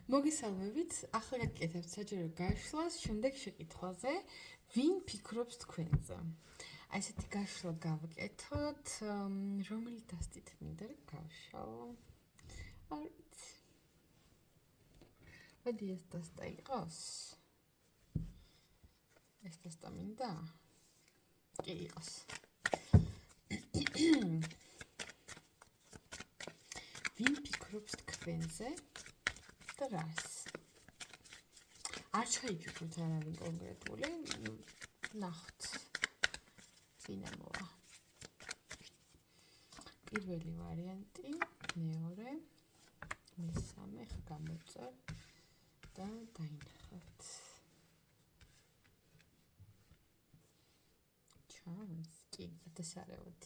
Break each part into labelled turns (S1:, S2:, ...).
S1: მოგესალმებით, ახლა გაკეთებთ საჯარო გაშლას შემდეგ შეკითხვაზე, ვინ ფიქრობს თქვენზე? აი ესეთი გაშლა გავაკეთოთ, რომელი დასტით მინდა რომ გავშალო? არ ვიცი. მოდი ეს დასტა იყოს. ეს დასტა მინდა? კი იყოს. ვინ ფიქრობს თქვენზე? და რას? არ ჩაიფიქროთ არავინ კონკრეტული, ნახოთ. დინამოა. პირველი ვარიანტი, მეორე, მესამე ხ გამოწევ და დაინახავთ. ჩანს, კი, გადასარევოთ.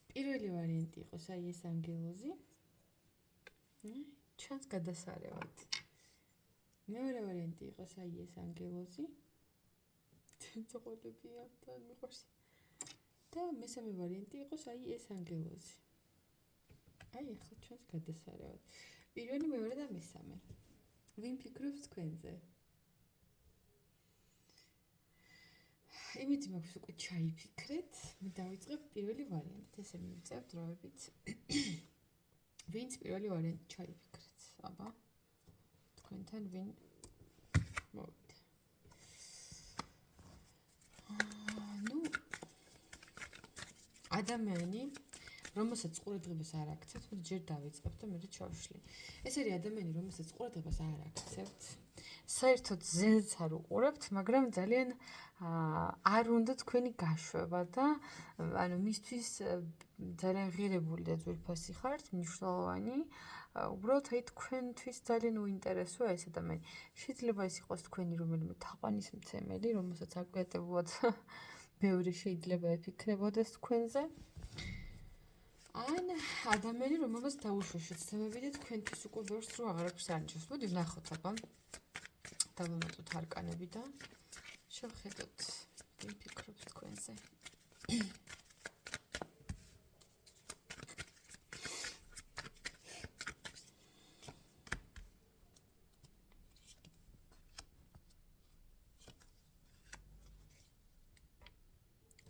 S1: პირველი ვარიანტი იყოს აი ეს ანგელოზი. ჩანს გადასარევად. მეორე ვარიანტი იყოს აი ეს ანგელოზი. ცოცხალებია და მიყვარს. და მესამე ვარიანტი იყოს აი ეს ანგელოზი. აი ახლა ჩანს გადასარევად. პირველი, მეორე და მესამე. ვინ ფიქრობს თქვენზე? იმედი მაქვს უკვე ჩაიფიქრეთ. მე დავიწყებ პირველი ვარიანტით. ესე მივიწევ დროებით. ვინც პირველი ვარიანტი ჩაიფიქრეთ? აბა. თქვენთან ვინ მოვიდა? ნუ ადამიანი, რომელსაც ყურადღებას არ აქცევთ, მოდი ჯერ დავიწყებ და მე ჩავშლი. ეს არის ადამიანი, რომელსაც ყურადღებას არ აქცევთ. საერთოდ ზენც არ უყურებთ, მაგრამ ძალიან არ უნდა თქვენი გაშვება და ანუ მისთვის ძალიან ღირებული და ძვირფასი ხართ, მნიშვნელოვანი. უბრალოდ აი თქვენთვის ძალიან უინტერესოა ეს ადამიანი. შეიძლება ეს იყოს თქვენი რომელიმე თაყვანისმცემელი, რომელსაც აკვიატებულად ბევრი შეიძლება აფიქრებოდეს თქვენზე. ან ადამიანი, რომელსაც დაუშვათ თემები და თქვენთვის უკვე ბევრს რო აღარ აქვს არჩევს. მოდი ვნახოთ აბა. დავამატოთ არკანები და შევხედოთ, ვინ ფიქრობს თქვენზე.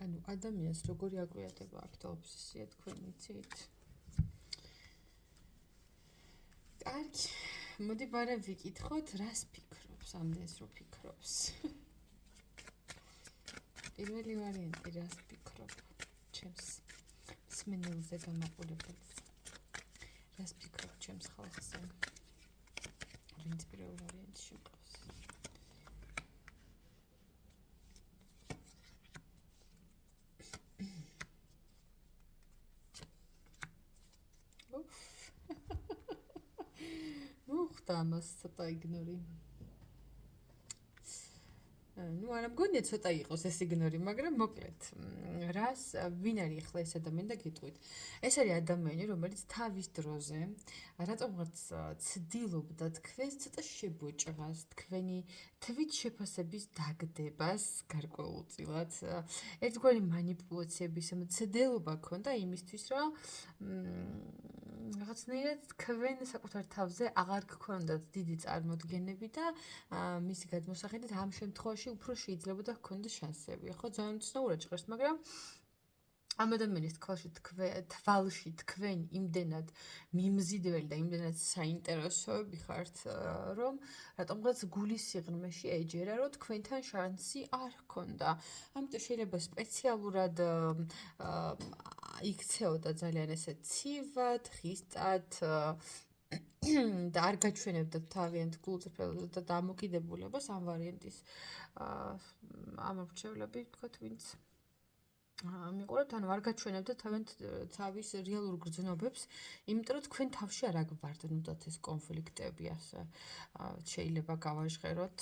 S1: ანუ ადამიანს როგორი აკვიატება აქვს და ობსესია თქვენ იცით? კარგი, მოდი ბარემ ვიკითხოთ, რას ფიქრობს, ამდენს რო ფიქრობს. პირველი ვარიანტი, რას ფიქრობ? ჩემს მსმენელზე გამაყურებელს. რას ფიქრობ ჩემს ხალხზე? ვინც პირველ ვარიანტში მყავს? მოხდა ამას ცოტა იგნორი. ნუ არა მგონია ცოტა იყოს ეს იგნორი, მაგრამ მოკლედ, რას ვინ არის ახლა ეს ადამიანი და გეტყვით. ეს არის ადამიანი, რომელიც თავის დროზე რატომღაც ცდილობდა თქვენს ცოტა შებოჭღას, თქვენი თვით შეფასების დაგდებას გარკვეულწილად. ერთგვარი манипуляციების მცდელობა ქონდა იმისთვის, რომ რაღაცნაირად თქვენ საკუთარ თავზე აღარ გქონდათ დიდი წარმოდგენები და მისი გადმოსახედით ამ შემთხვევაში უფრო შეიძლებოდა ჰქონდა შანსები. ხო, ძალიან უცნაურად ჭირს, მაგრამ ამ ადამიანის თვალში თქვენ იმდენად მიმზიდველი და იმდენად საინტერესოები ხართ, რომ რატომღაც გულის სიღრმეში ეჯერა, რომ თქვენთან შანსი არ ჰქონდა. ამიტომ შეიძლება სპეციალურად იქცეოდა ძალიან ესე ცივად, ხისტად და არ გაჩვენებდათ თავიანთ გულწრფელობას და დამოკიდებულებას ამ ვარიანტის ამორჩევლები, ვთქვათ, ვინც მიყურებთ, ანუ არ გაჩვენებდათ თავის რეალურ გრძნობებს, იმიტომ რომ თქვენ თავში არ აგვარდნუდათ ეს კონფლიქტები, ასე შეიძლება გავაჟღეროთ.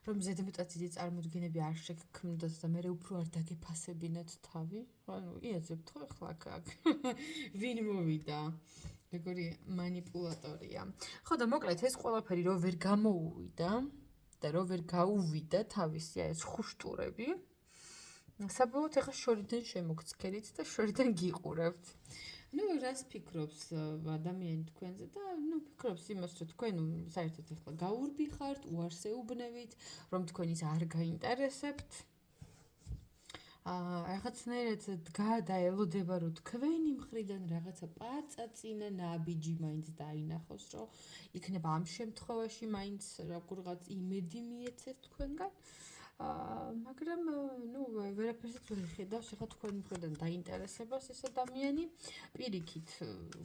S1: რომ ზედმეტად დიდი წარმოდგენები არ შეგქმნათ და მე უფრო არ დაგეფასებინათ თავი. ანუ იაზებთ ხო ახლა აქ. ვინ მოვიდა? როგორი манипуляტორია. ხო და მოკლედ ეს ყველაფერი რო ვერ გამოუვიდა და რო ვერ გაუვიდა თავისი ეს ხუშტურები, საბოლოოდ ახლა შორიდან შემოგცქერით და შორიდან გიყურებთ. ნუ რას ფიქრობს ადამიანი თქვენზე და ნუ ფიქრობს იმას, რომ თქვენ საერთოდ ახლა გაურბი ხართ, უარს ეუბნებით, რომ თქვენ ის არ გაინტერესებთ. რაღაცნაირად გადაელოდება, რომ თქვენი მხრიდან რაღაცა პაწაწინა ნაბიჯი მაინც დაინახოს, რომ იქნება ამ შემთხვევაში მაინც როგორღაც იმედი მიეცეს თქვენგან. მაგრამ ნუ ვერაფერსაც ვერ ხედავს, ახლა თქვენ მხრიდან დაინტერესებას ეს ადამიანი. პირიქით,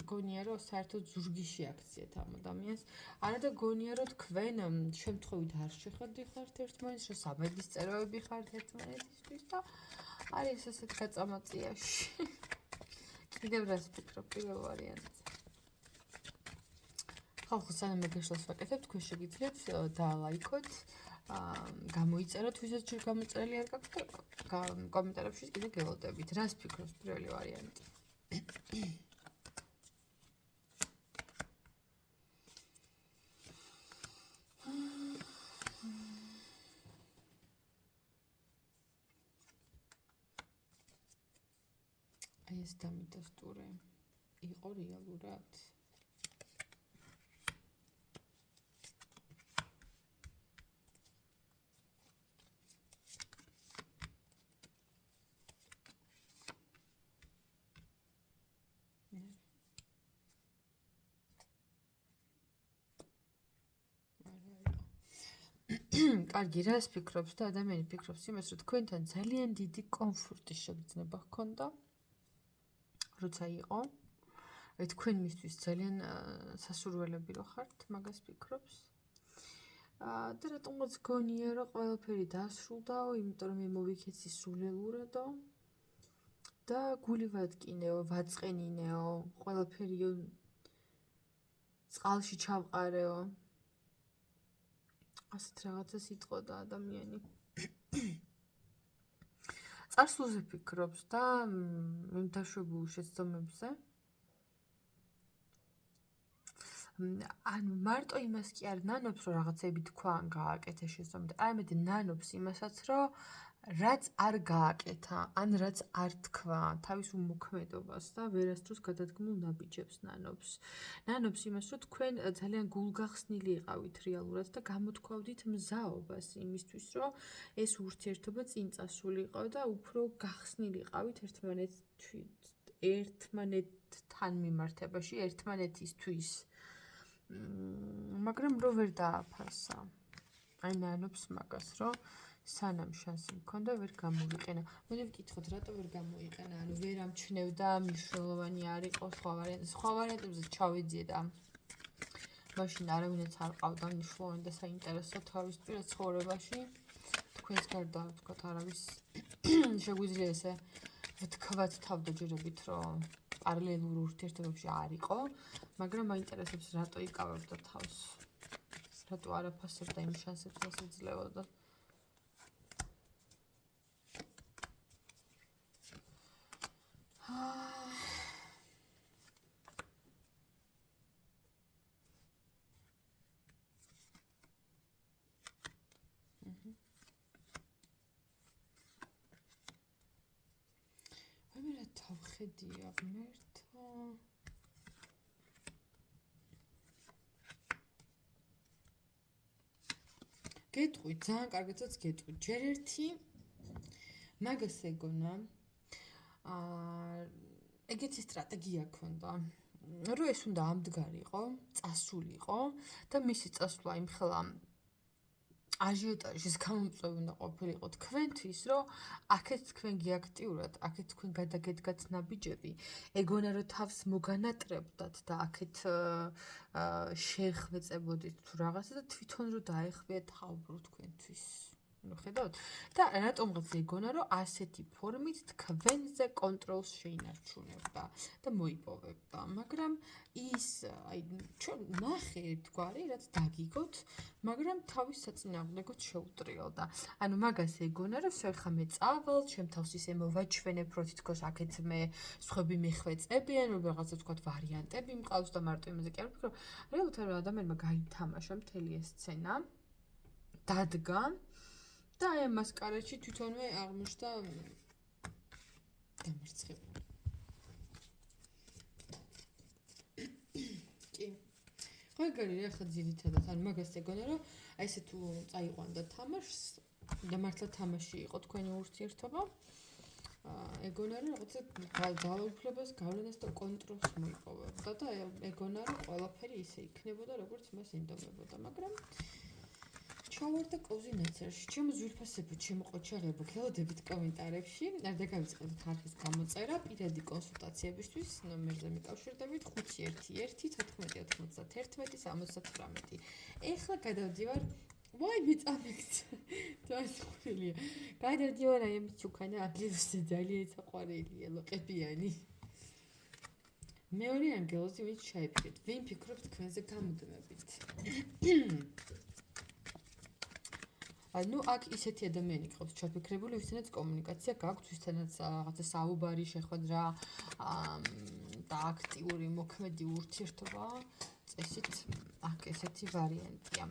S1: გონია რომ საერთოდ ზურგი შეაქციეთ ამ ადამიანს. არა და გონია რომ თქვენ შემთხვევით არ შეხვედრიხართ ერთმანეთს, რომ საბედის წეროები ხართ ერთმანეთისთვის და არის ესეთ გაწამაწიაში. კიდევ რას ფიქრობ პირველ ვარიანტზე? ხალხო სანამ გაშლას ვაკეთებ, თქვენ შეგიძლიათ დალაიქოთ, გამოიწეროთ, ვისაც ჯერ გამოწერილი არ გაქვთ და კომენტარებში კიდე გელოდებით. რას ფიქრობთ პირველი ვარიანტი? ეს დამიტოს ტურე იყო რეალურად? კარგი, რას ფიქრობს და ადამიანი ფიქრობს იმას, რომ თქვენთან ძალიან დიდი კომფორტის შეგრძნება ჰქონდა, როცა იყო. თქვენ მისთვის ძალიან სასურველები რო ხართ, მაგას ფიქრობს. და რატომღაც გონია, რომ ყველაფერი დასრულდაო, იმიტომ რომ მე მოვიქეცი სულელურადო და გული ვადგინეო, ვაწყენინეო, ყველაფერი წყალში ჩავყარეო. ასეთ რაღაცას იტყოდა ადამიანი. წარსულზე ფიქრობს და მიმდაშვებულ შეცდომებზე. ანუ მარტო იმას კი არ ნანობს, რომ რაღაცები თქვა ან გააკეთა შეცდომით. არამედ ნანობს იმასაც, რომ რაც არ გააკეთა, ან რაც არ თქვა, თავის უმოქმედობას და ვერასდროს გადადგმულ ნაბიჯებს ნანობს. ნანობს იმას, რომ თქვენ ძალიან გულგახსნილი იყავით რეალურად და გამოთქვავდით მზაობას იმისთვის, რომ ეს ურთიერთობა წინ წასულიყო და უფრო გახსნილიყავით ერთმანეთთან მიმართებაში, ერთმანეთისთვის. მაგრამ რო ვერ დააფასა. აი ნანობს მაგას, რომ სანამ შანსი მქონდა ვერ გამოვიყენა. მოდი ვკითხოთ, რატო ვერ გამოიყენა? ანუ ვერ ამჩნევდა მნიშვნელოვანი არ იყო სხვა ვარიანტებზე ჩავეძიე და მაშინ არავინაც არ ყავდა მნიშვნელოვანი და საინტერესო თავის პირად ცხოვრებაში. თქვენს გარდა ვთქვათ, არავის შეგვიძლია ესე თქვათ თავდაჯერებით, რომ პარალელურ ურთიერთობებში არ იყო, მაგრამ მაინტერესებს რატო იკავებდა თავს. რატო არ აფასებდა იმ შანსებს, რაც ეძლეოდა. მე თავხედია ღმერთო. გეტყვით, ძალიან კარგადაც გეტყვით. ჯერ ერთი მაგას ეგონა. ეგეთი სტრატეგია ქონდა. რომ ეს უნდა ამდგარიყო, წასულიყო და მისი წასვლა იმხელა აჟიოტაჟის გამომწვევი უნდა ყოფილიყო თქვენთვის, რომ აქეთ თქვენ გიაქტიურად, აქეთ თქვენ გადაგედგათ ნაბიჯები, ეგონა რომ თავს მოგანატრებდათ და აქეთ შეხვეწებოდით თუ რაღაცა და თვითონ რომ დაეხბიათ თავბრუ თქვენთვის. ნუ ხედავთ? და რატომღაც ეგონა რომ ასეთი ფორმით თქვენზე კონტროლს შეინარჩუნებდა და მოიპოვებდა, მაგრამ ის აი ჩვენ ნახე ერთგვარი რაც დაგიგოთ, მაგრამ თავის საწინააღმდეგოდ შეუტრიალდა. ანუ მაგას ეგონა რომ ხა მე წავალ, ჩემ თავს ისე მოვაჩვენებ, რომ თითქოს აქეთ მე სხვები მეხვეწებიან, რომ რაღაცა თქვათ ვარიანტები მყავს და მარტო იმაზე კი არ ვფიქრობ. რეალურად ადამიანმა გაითამაშა მთელი ეს სცენა. დადგა და აი მასკარადში თვითონვე აღმოჩნდა დამარცხებული. მაგარი რა ხა ძირითადად ან მაგას ეგონა რომ აი ესე თუ წაიყვანდა თამაშს და მართლა თამაში იყო თქვენი ურთიერთობა ეგონა რომ რაღაცა ძალაუფლებას გავლენას და კონტროლს მოიპოვებდა და ეგონა რომ ყველაფერი ისე იქნებოდა როგორც მას ინდომებოდა მაგრამ ჩავარდა კოზინაცერში ჩემო ძვირფასებო ჩემო ყოჩაღებო გელოდებით კომენტარებში არ დაგავიწყდეთ არხის გამოწერა პირადი კონსულტაციებისთვის ნომერზე მიკავშირდებით 511-91-99 ეხლა გადავდივარ ვაი მიწამექს დასხვრილია გადავდივარ აი ამის ჩუქანა ანგელოზი ძალიან საყვარელია ლოყებიანი მეორე ანგელოზი ვინც შეიფიქრეთ ვინ ფიქრობთ თქვენზე გამუდმებით ну აქ ისეთი ადამიანი ყავს ჩაფიქრებული ვისთანაც კომუნიკაცია გაქვთ ვისთანაც რაღაცა საუბარი შეხვედრა და აქტიური მოქმედი ურთიერთობა წესით აქ ესეთი ვარიანტია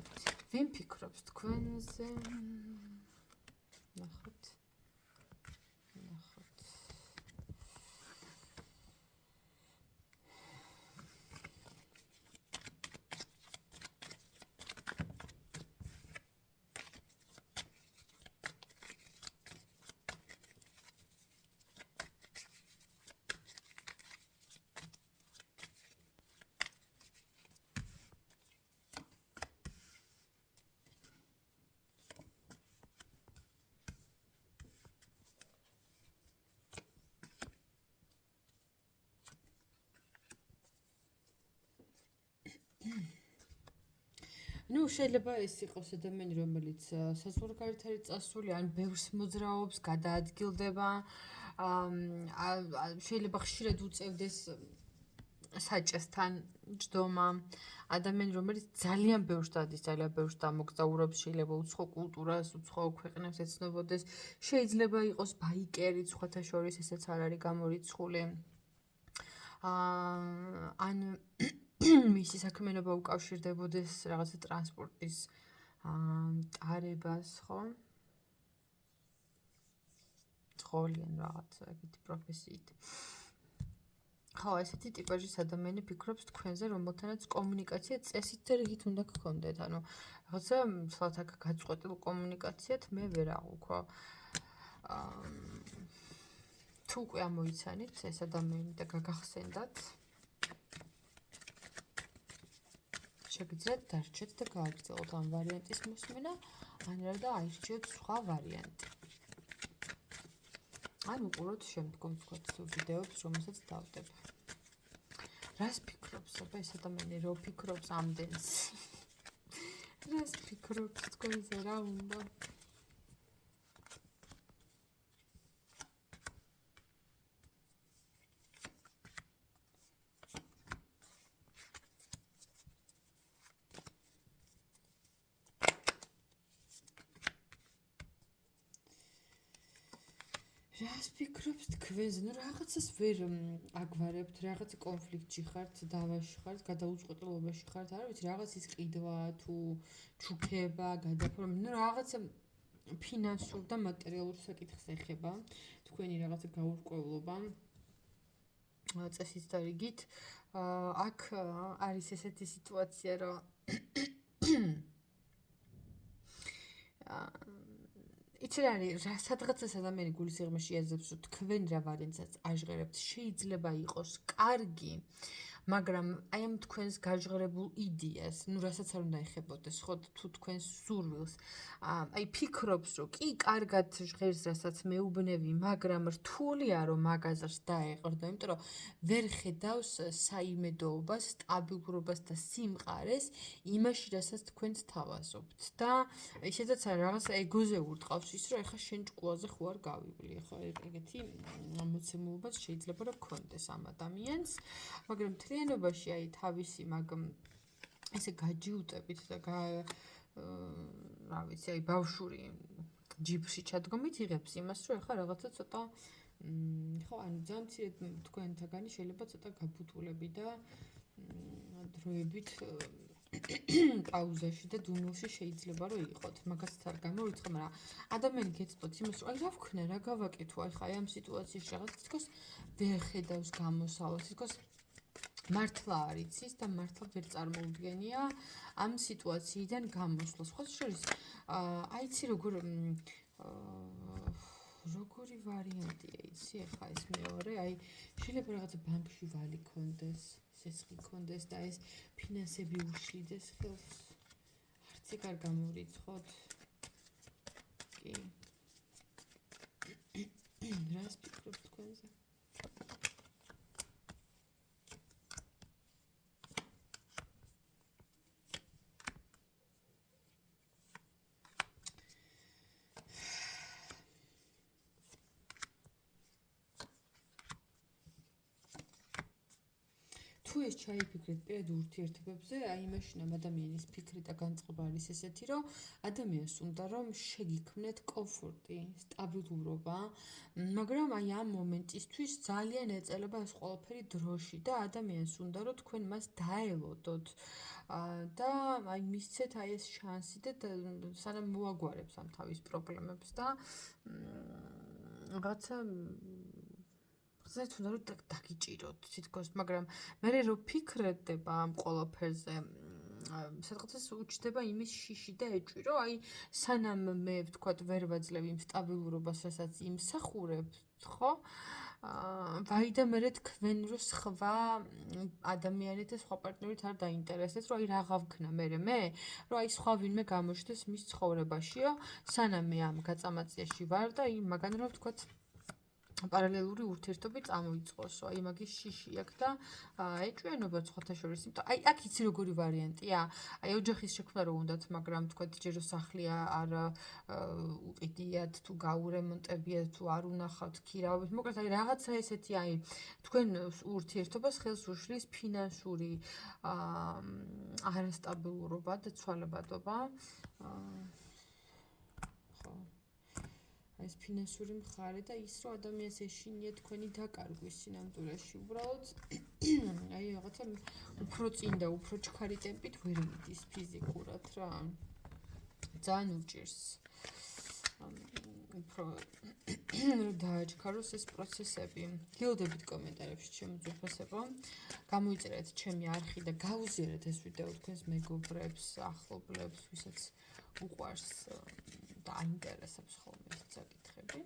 S1: ვინ ფიქრობს თქვენზე ნახოთ ну შეიძლება ეს იყოს ადამიანი რომელიც საზღვარგარეთ არის წასული ან ბევრს მოძრაობს გადაადგილდება შეიძლება ხშირად უწევდეს საჭესთან ჯდომა ადამიანი რომელიც ძალიან ბევრს დადის ძალიან ბევრს დამოგზაურობს შეიძლება უცხო კულტურას უცხო ქვეყნებს ეცნობოდეს შეიძლება იყოს ბაიკერი სხვათა შორის ესეც არ არის გამორიცხული ან მისი საქმიანობა უკავშირდებოდეს რაღაცა ტრანსპორტის ტარებას, ხო? ცხოლიან რაღაცა ეგეთი პროფესიით. ხო, ესეთი ტიპაჟის ადამიანი ფიქრობს თქვენზე, რომელთანაც კომუნიკაცია წესით და რიგით უნდა გქონდეთ. ანუ რაღაცა სულად აქ გაწყვეტილ კომუნიკაციად მე ვერ აღვქვა. თუ უკვე ამოიცანით ეს ადამიანი და გაგახსენდათ შეგიძლიათ დარჩეთ და გააგრძელოთ ამ ვარიანტის მოსმენა, ან რა და აირჩიოთ სხვა ვარიანტი. ან უყუროთ შემდგომ ვთქვათ ვიდეოებს, რომელსაც დავდებ. რას ფიქრობს აბა ეს ადამიანი, რო ფიქრობს ამდენს? რას ფიქრობს თქვენზე რა უნდა? რას ფიქრობს თქვენზე? ნუ რაღაცას ვერ აგვარებთ, რაღაც კონფლიქტში ხართ, დავაში ხართ, გადაუწყვეტილობაში ხართ, არ ვიცი, რაღაცის ყიდვა თუ ჩუქება, გადაფორმა, ნუ რაღაცა ფინანსურ და მატერიალურ საკითხს ეხება, თქვენი რაღაცა გაურკვევლობა წესით და რიგით. აქ არის ესეთი სიტუაცია, რომ იცი რა არის, სადღაცას ადამიანი გულის სიღრმეში იაზრებს, რომ თქვენ რა ვარიანტსაც აჟღერებთ, შეიძლება იყოს კარგი, მაგრამ აი ამ თქვენს გაჟღერებულ იდეას, ნუ რასაც არ უნდა ეხებოდეს, ხო, თუ თქვენს სურვილს, აი ფიქრობს, რომ კი, კარგად ჟღერს, რასაც მეუბნები, მაგრამ რთულია, რომ მაგაზრს დაეყრდო, იმიტომ რომ ვერ ხედავს საიმედოობას, სტაბილურობას და სიმყარეს იმაში, რასაც თქვენ თავაზობთ და ისედაც რაღაც ეგოზე ურტყავს ის, რომ ეხა შენ ჭკუაზე ხო არ გავივლი, ხო, ეგეთი მოცემულობაც შეიძლება რომ გქონდეს ამ ადამიანს, მაგრამ მთლიანობაში აი თავისი მაგ ესე გაჯიუტებით და რა ვიცი, აი ბავშვური ჯიბრში ჩადგომით იღებს იმას, რომ ეხა რაღაცა ცოტა ხო, ანუ ძალიან მცირედ თქვენთაგანი შეიძლება ცოტა გაფუთულები და დროებით პაუზაში და დუმილში შეიძლება რომ იყოთ. მაგასაც არ გამორიცხო, მაგრამ ადამიანი გეცდოთ იმას, რომ აი რა ვქნა, რა გავაკეთო, აი ხა ამ სიტუაციაში რაღაც თქოს ვერ ხედავს გამოსავალს, თქოს მართლა არ იცის და მართლა ვერ წარმოუდგენია ამ სიტუაციიდან გამოსვლა. სხვა შორის, აი იცი როგორი ვარიანტია იცი ახლა ეს მეორე, აი შეიძლება რაღაცა ბანკში ვალი კონდეს, სესხი კონდეს და ეს ფინანსები უშლიდეს ხელს. არც ეგ არ გამორიცხოთ. კი. რას ფიქრობთ თქვენზე? თუ ეს ჩაიფიქრეთ პირად ურთიერთობებზე, აი მაშინ ამ ადამიანის ფიქრი და განწყობა არის ესეთი, რომ ადამიანს უნდა რომ შეგიქმნეთ კომფორტი, სტაბილურობა, მაგრამ აი ამ მომენტისთვის ძალიან ეწელება ეს ყველაფერი დროში და ადამიანს უნდა რომ თქვენ მას დაელოდოთ და აი მისცეთ აი ეს შანსი და სანამ მოაგვარებს ამ თავის პრობლემებს და რაღაცა ზეთ უნდა რომ დაგიჭიროთ თითქოს, მაგრამ მე რო ფიქრდება ამ ყველაფერზე, სადღაც უჩნდება იმის შიში და ეჭვი, რომ აი სანამ მე ვთქვათ ვერ ვაძლევ იმ სტაბილურობას, რასაც იმსახურებთ, ხო? ვაიდა მე თქვენ რო სხვა ადამიანი და სხვა პარტნიორით არ დაინტერესდეს, რომ აი რაღა ვქნა მე, რომ აი სხვა ვინმე გამოჩნდეს მის ცხოვრებაშიო, სანამ მე ამ გაწამაციაში ვარ და აი მაგან რო ვთქვათ პარალელური ურთიერთობი წამოიწყოსო, აი მაგის შიში აქვს და ეჭვიანობა სხვათა შორის, იმიტომ აი აქ იცი როგორი ვარიანტია, აი ოჯახის შექმნა რო უნდათ, მაგრამ თქვათ ჯერ სახლია არ უყიდიათ თუ გაურემონტებიათ თუ არ უნახავთ ქირავებს, მოკლედ აი რაღაცა ესეთი აი თქვენ ურთიერთობას ხელს უშლის ფინანსური არასტაბილურობა და ცვალებადობა. ხო ეს ფინანსური მხარე და ის რომ ადამიანს ეშინია თქვენი დაკარგვის სინამდვილეში უბრალოდ აი რაღაცა უფრო წინ და უფრო ჩქარი ტემპით ვერ მიდის ფიზიკურად რა ძალიან უჭირს უფრო რომ დააჩქაროს ეს პროცესები. გილდებით კომენტარებში ჩემო ძვირფასებო, გამოიწერეთ ჩემი არხი და გაუზიარეთ ეს ვიდეო თქვენს მეგობრებს, ახლობლებს, ვისაც უყვარს და აინტერესებს ხოლმე ეს საკითხები.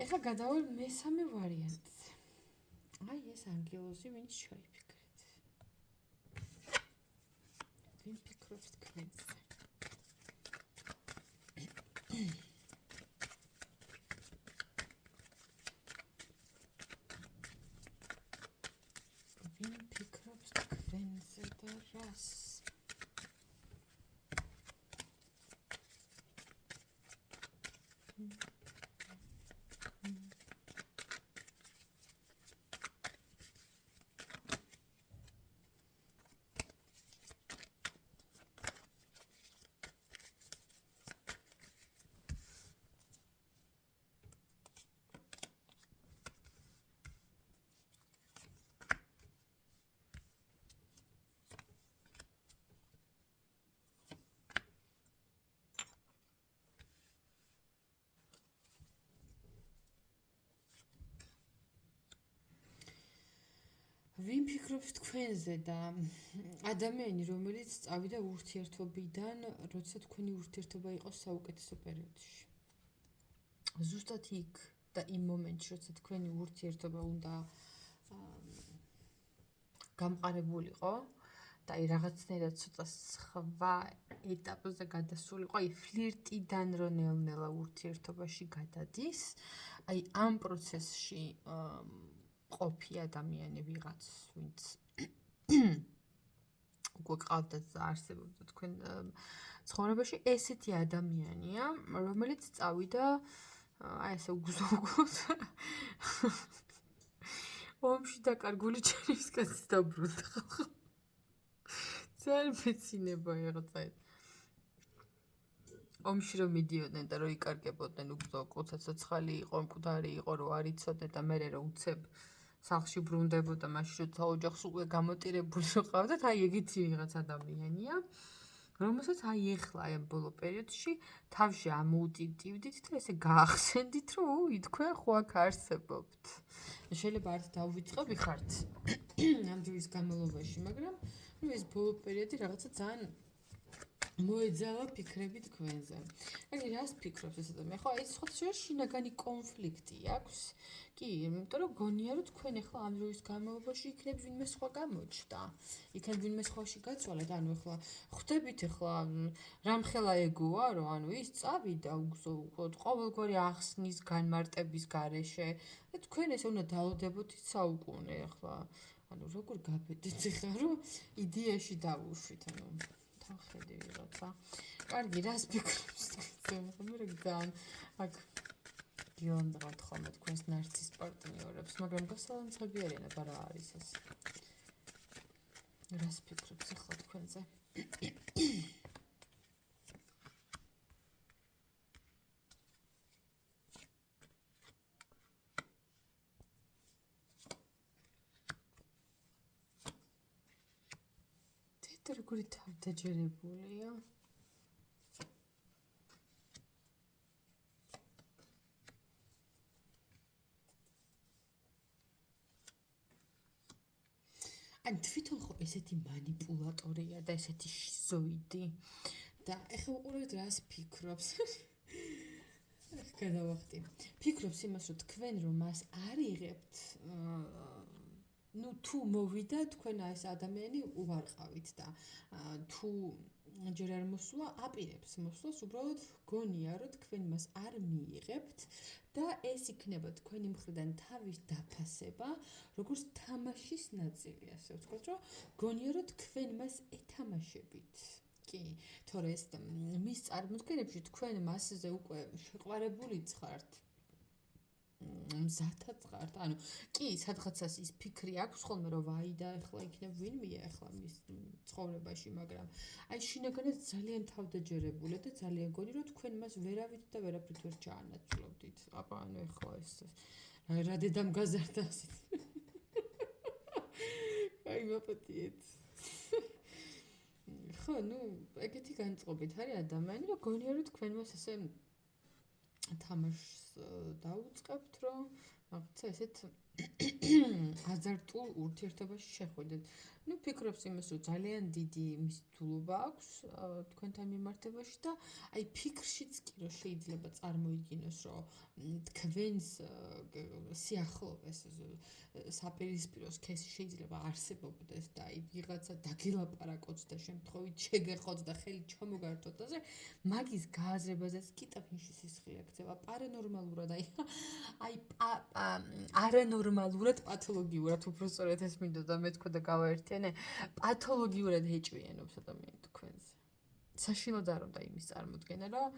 S1: ეხლა გადავალ მესამე ვარიანტზე. აი ეს ანგელოზი ვინც ჩაიფიქრეთ. ვინ ფიქრობს თქვენზე? ვინ ფიქრობს თქვენზე და რას? ვინ ფიქრობს თქვენზე და ადამიანი რომელიც წავიდა ურთიერთობიდან, როცა თქვენი ურთიერთობა იყო საუკეთესო პერიოდში. ზუსტად იქ და იმ მომენტში, როცა თქვენი ურთიერთობა უნდა გამყარებულიყო და აი რაღაცნაირად ცოტა სხვა ეტაპზე გადასულიყო, აი ფლირტიდან რო ნელ-ნელა ურთიერთობაში გადადის, აი ამ პროცესში ყოფი ადამიანი ვიღაც, ვინც უკვე ყავდა და არსებობდა თქვენ ცხოვრებაში, ესეთი ადამიანია, რომელიც წავიდა აი ესე უგზო-უგზოდ ომში დაკარგული ჩერისკაცის დაბრუნდა ხალხო. ძალიან მეცინება რაღაცა. ომში რომ მიდიოდნენ და რომ იკარგებოდნენ უგზო, კუცაცოცხალი იყო, მკვდარი იყო, რომ არ იცოდნენ და მერე რომ უცებ სახლში ბრუნდებოდა, მაშინ როცა ოჯახს უკვე გამოტირებული ყავდათ, აი ეგეთი ვიღაც ადამიანია, რომელსაც აი ეხლა აი ამ ბოლო პერიოდში თავში ამოუტიტივდით და ესე გაახსენდით, რომ თქვენ ხო აქ არსებობთ. შეიძლება არც დავიწყები ხართ ამ დროის განმავლობაში, მაგრამ ну ეს ბოლო პერიოდი რაღაცა ძალიან მოეძალა ფიქრები თქვენზე. აი რას ფიქრობთ ეს ადამიანი? ხო, ეს სხვა შინაგანი კონფლიქტი აქვს. კი, იმიტომ რომ გონია რომ თქვენ ახლა ამ დროის განმავლობაში იქნებ ვინმე სხვა გამოჩნდა. იქნებ ვინმე სხვაში გაწვალეთ, ანუ ახლა ხვდებით ახლა რამხელა ეგოა, რომ ანუ ის წავიდა უგზო ყოველგვარი ახსნის განმარტების გარეშე და თქვენ ესე უნდა დაუდებოდით საუკუნე ახლა. ანუ როგორ გაბედით ახლა რომ იდეაში დავუშვით, ანუ ხედი ვიღაცა. კარგი, რას ფიქრობთ თქვენ? მე ძალიან აქ გიონდღავთ ხოლმე თქვენს ნარცის პარტნიორებს, მაგრამ გასალანცებიერება რა არის ეს? რას ფიქრობთ ახლა თქვენზე? როგორი თავდაჯერებულია? ან თვითონ ხო ესეთი მანიპულატორია და ესეთი შიზოიდი და ეხლა უყურეთ რას ფიქრობს. გადავახტი. ფიქრობს იმას, რომ თქვენ რომ მას არ იღებთ, ну თუ მოვიდა თქვენ ეს ადამიანი უარყავით და თუ ჯერ არ მოსულა აპირებს მოსვლას, უბრალოდ გონია რომ თქვენ მას არ მიიღებთ და ეს იქნება თქვენი მხრიდან თავის დაფასება, როგორც თამაშის ნაწილი, ასე ვთქვათ, რომ გონია რომ თქვენ მას ეთამაშებით. კი, თორე ეს მის წარმოდგენებში თქვენ მასზე უკვე შეყვარებულიც ხართ. მზათაც ხართ, ანუ კი, სადღაცას ის ფიქრი აქვს ხოლმე, რომ ვაი და ახლა იქნებ ვინმეა ახლა მის ცხოვრებაში, მაგრამ აი შინაგანად ძალიან თავდაჯერებული და ძალიან გონი, რომ თქვენ მას ვერავით და ვერაფრით ვერ ჩაანაცვლობდით. აბა, ანუ ახლა ეს რა დედამ გაზარდა ასეთ. აი მოპატიეთ. ხო, ну, ეგეთი განწყობით არის ადამიანი, რომ გონია, რომ თქვენ მას ესე თამაშს დაუწყებთ, რომ რაღაცა ესეთ აზარტულ ურთიერთობაში შეხვიდეთ. ну, ფიქრობს იმას, რომ ძალიან დიდი მისდულობა აქვს თქვენთან მიმართებაში და აი ფიქრშიც კი რომ შეიძლება წარმოიდგინოს, რომ თქვენს სიახლოვეს საპირისპირო სქესი შეიძლება არსებობდეს და აი ვიღაცა დაგილაპარაკოთ და შემთხვევით შეგეხოთ და ხელი ჩამოგართოთ და მაგის გააზრებაზეც კი ტაფინში სისხლი ექცევა პარანორმალურად აი არანორმალურად პათოლოგიურად უბრალოდ ეს მინდოდა მე თქვა და გავაერთიანე პათოლოგიურად ეჭვიანობს ადამიანი თქვენზე. საშინლად არ უნდა იმის წარმოდგენა, რომ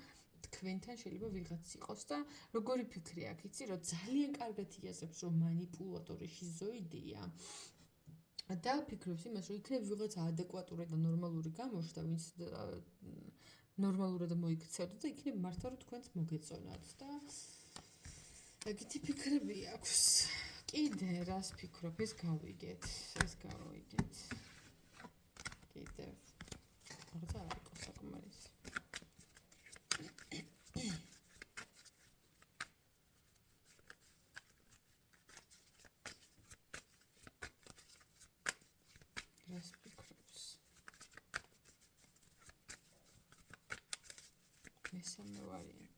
S1: თქვენთან შეიძლება ვიღაც იყოს და როგორი ფიქრი აქვს, იცი, რომ ძალიან კარგად იაზრებს, რომ მანიპულატორი შიზოიდია და ფიქრობს იმას, რომ იქნებ ვიღაც ადეკვატური და ნორმალური გამოშთა, ვინც ნორმალურად მოიქცევდა და იქნებ მართლა რომ თქვენს მოგეწონათ და ეგეთი ფიქრები აქვს. კიდე რას ფიქრობ, ეს გავიგეთ. კიდე რაღაცა არ იყო საკმარისი. რას ფიქრობს? მესამე ვარიანტი.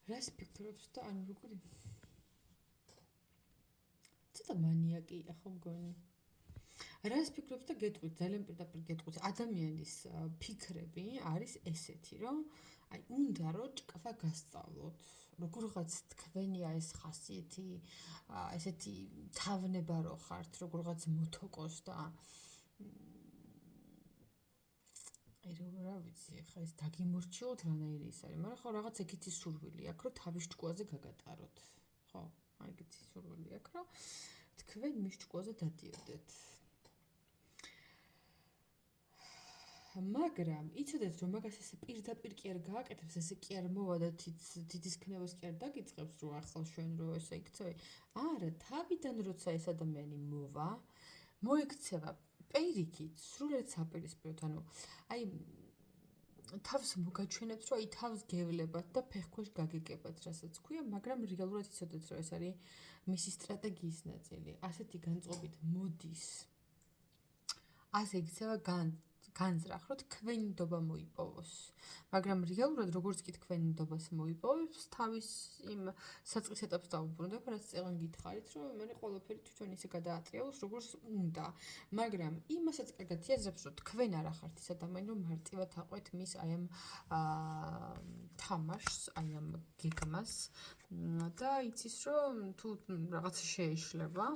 S1: რას ფიქრობს და ანუ როგორი ცოტა მანიაკია ხო მგონი. რას ფიქრობს და გეტყვით, ძალიან პირდაპირ გეტყვით. ადამიანის ფიქრები არის ესეთი, რომ აი უნდა რომ ჭკვა გასწავლოთ. როგორღაც თქვენია ეს ხასიათი, ესეთი თავნება რო ხართ, როგორღაც მოთოკოს და რა ვიცი, ხა ეს დაგიმორჩილოთ რანაირი ის არის, მაგრამ ხო რაღაც ეგეთი სურვილი აქვს, რომ თავის ჭკუაზე გაგატაროთ. ხო, აი ეგეთი სურვილი აქვს, რომ თქვენ მის ჭკუაზე დადიოდეთ. მაგრამ იცოდეთ რომ მაგას ესე პირდაპირ კი არ გააკეთებს, ესე კი არ მოვა და თითის ქნევას კი არ დაგიწყებს, რომ ახლა ჩვენ რო ესე იქცევი. არა, თავიდან როცა ეს ადამიანი მოვა, მოიქცევა პირიქით, სრულად საპირისპიროდ, ანუ აი თავს მოგაჩვენებს, რომ აი თავს გევლებათ და ფეხქვეშ გაგეკებათ, რასაც ქვია, მაგრამ რეალურად იცოდეთ, რომ ეს არის მისი სტრატეგიის ნაწილი. ასეთი განწყობით მოდის. ასე იქცევა განზრახ, რომ თქვენი ნდობა მოიპოვოს. მაგრამ რეალურად როგორც კი თქვენი ნდობას მოიპოვებს, თავის იმ საწყის ეტაპს დაუბრუნდება, რაც წეგან გითხარით, რომ მე ყველაფერი თვითონ ისე გადაატრიალოს, როგორც უნდა. მაგრამ იმასაც კარგად იაზრებს, რომ თქვენ არ ახართ ის ადამიანი, რომ მარტივად აყვეთ მის აი ამ თამაშს, აი ამ გეგმას და იცის, რომ თუ რაღაც შეეშლება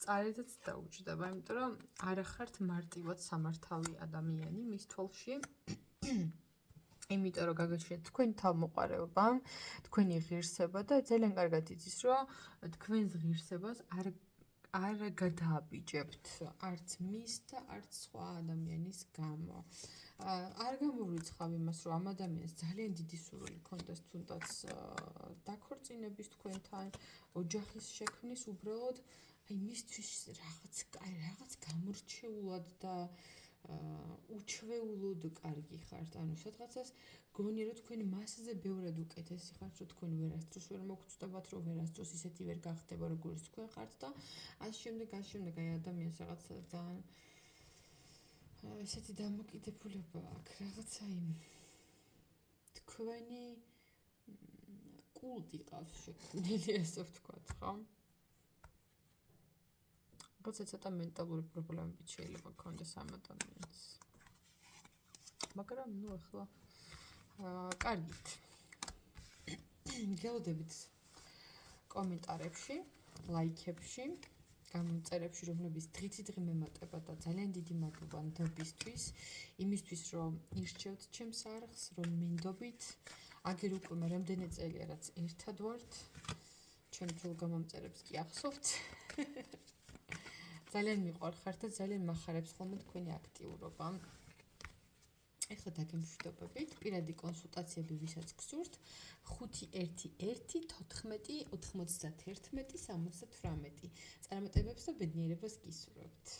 S1: წარედაც დაუჯდება, იმიტომ რომ არ ახართ მარტივად სამართავი ადამიანი მის თვალში. იმიტომ რომ გაგაჩვენეთ თქვენი თავმოყარეობა, თქვენი ღირსება და ძალიან კარგად იცის, რომ თქვენს ღირსებას არ გადააბიჯებთ არც მის და არც სხვა ადამიანის გამო. არ გამოვიწყავ იმას, რომ ამ ადამიანს ძალიან დიდი სურვილი ჰქონდეს თუნდაც დაქორწინების თქვენთან, ოჯახის შექმნის, უბრალოდ აი მისთვის რაღაც გამორჩეულად და უჩვეულოდ კარგი ხართ, ანუ სადღაცას გონია რომ თქვენ მასზე ბევრად უკეთესი ხართ, რომ თქვენ ვერასდროს ვერ მოგწდებათ, რომ ვერასდროს ისეთი ვერ გახდება, როგორც თქვენ ხართ და ამ შემდეგ აი ადამიანს რაღაც ძალიან ესეთი დამოკიდებულება აქვს, რაღაცა იმ თქვენი კულტი ყავს შექმნილი, ასე ვთქვათ, ხო? როცა ცოტა მენტალური პრობლემები შეიძლება გქონდეს ამ ადამიანს. მაგრამ ნუ ახლა კარგით. გელოდებით კომენტარებში, ლაიქებში, გამომწერებში, რომლებიც დღითიდღე მემატება და ძალიან დიდი მადლობა ნდობისთვის, იმისთვის, რომ ირჩევთ ჩემს არხს, რომ მინდობით, აგერ უკვე რამდენი წელია, რაც ერთად ვართ, ჩვენ ძველ გამომწერებს კი ახსოვთ. ძალიან მიყვარხართ და ძალიან მახარებს ხოლმე თქვენი აქტიურობა. ეხლა დაგემშვიდობებით, პირადი კონსულტაციები ვისაც გსურთ, 511 14 91 78. წარმატებებს და ბედნიერებას გისურვებთ.